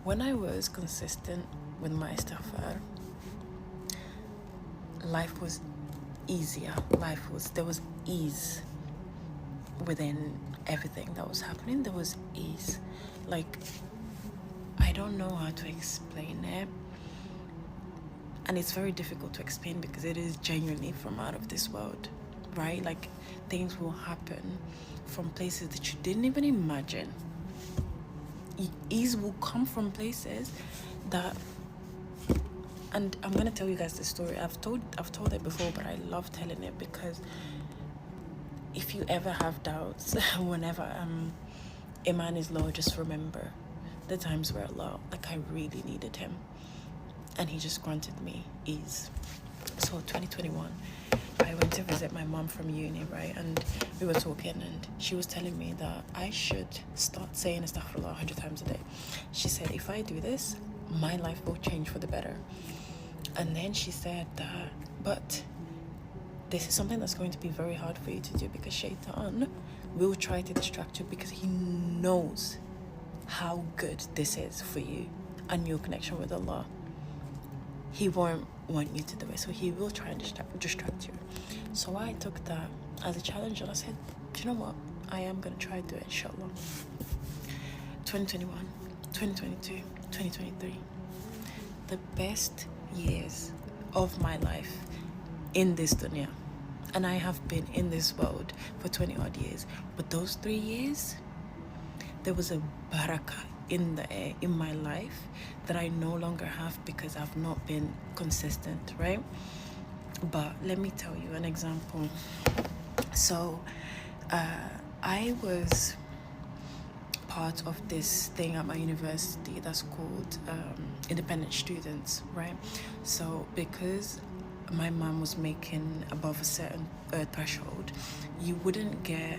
When I was consistent with my Istagfar, life was easier. There was ease within everything that was happening. There was ease. Like, I don't know how to explain it. And it's very difficult to explain because it is genuinely from out of this world, right? Like, things will happen from places that you didn't even imagine. Ease will come from places that, and I'm gonna tell you guys the story. I've told it before, but I love telling it because if you ever have doubts whenever Iman is low, just remember the times where Allah, like, I really needed him and he just granted me ease. So 2021, I went to visit my mom from uni, right? And we were talking and she was telling me that I should start saying Astaghfirullah 100 times a day. She said, if I do this, my life will change for the better. And then she said that, but this is something that's going to be very hard for you to do because Shaitan will try to distract you because he knows how good this is for you and your connection with Allah. He won't want you to do it, so he will try and distract you. So I took that as a challenge and I said, do you know what? I am going to try to do it, inshallah. 2021, 2022, 2023. The best years of my life in this dunya. And I have been in this world for 20 odd years. But those 3 years, there was a barakah in the air in my life that I no longer have because I've not been consistent, right? But let me tell you an example. So I was part of this thing at my university that's called independent students, right? So because my mom was making above a certain threshold, you wouldn't get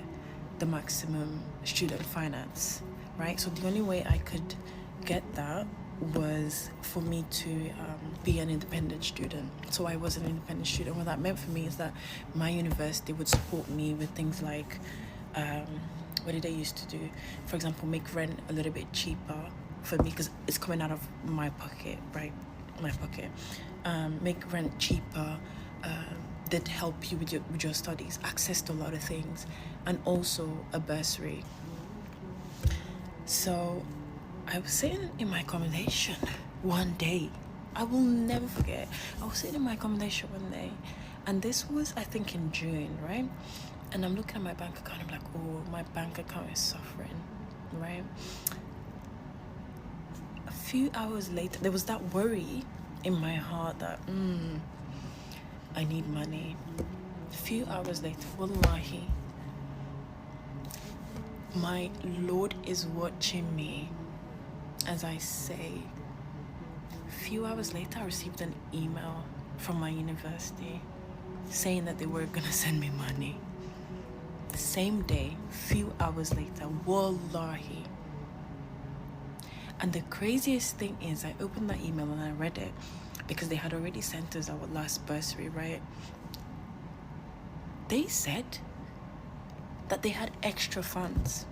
the maximum student finance, right? So the only way I could get that was for me to be an independent student. So I was an independent student. What that meant for me is that my university would support me with things like what did they used to do? For example, make rent a little bit cheaper for me because it's coming out of my pocket, right? My pocket. Make rent cheaper. That help you with your studies, access to a lot of things, and also a bursary. So I was sitting in my accommodation one day. I will never forget. I was sitting in my accommodation one day, and this was, I think, in June, right? And I'm looking at my bank account. I'm like, oh, my bank account is suffering, right? A few hours later, there was that worry in my heart that I need money. A few hours later, wallahi, my Lord is watching me as I say. A few hours later, I received an email from my university saying that they were gonna send me money. The same day, few hours later, wallahi. And the craziest thing is, I opened that email and I read it because they had already sent us our last bursary, right? They said that they had extra funds.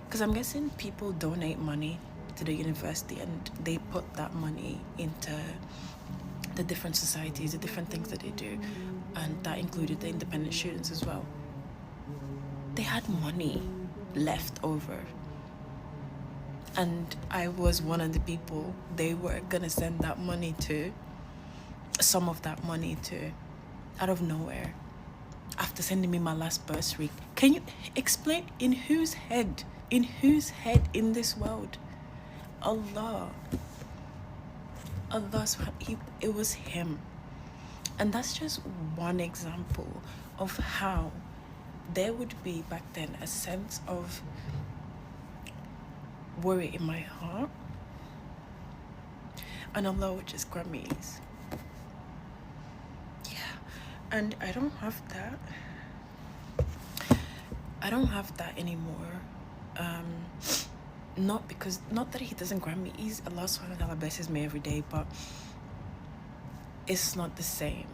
Because I'm guessing people donate money to the university and they put that money into the different societies, the different things that they do. And that included the independent students as well. They had money left over. And I was one of the people they were gonna send that money to, some of that money to, out of nowhere, after sending me my last bursary. Can you explain in whose head in this world? Allah, it was him. And that's just one example of how there would be back then a sense of worry in my heart, and Allah would just grant me ease. Yeah, and I don't have that anymore. Not that he doesn't grant me ease. Allah subhanahu wa ta'ala blesses me every day, but it's not the same.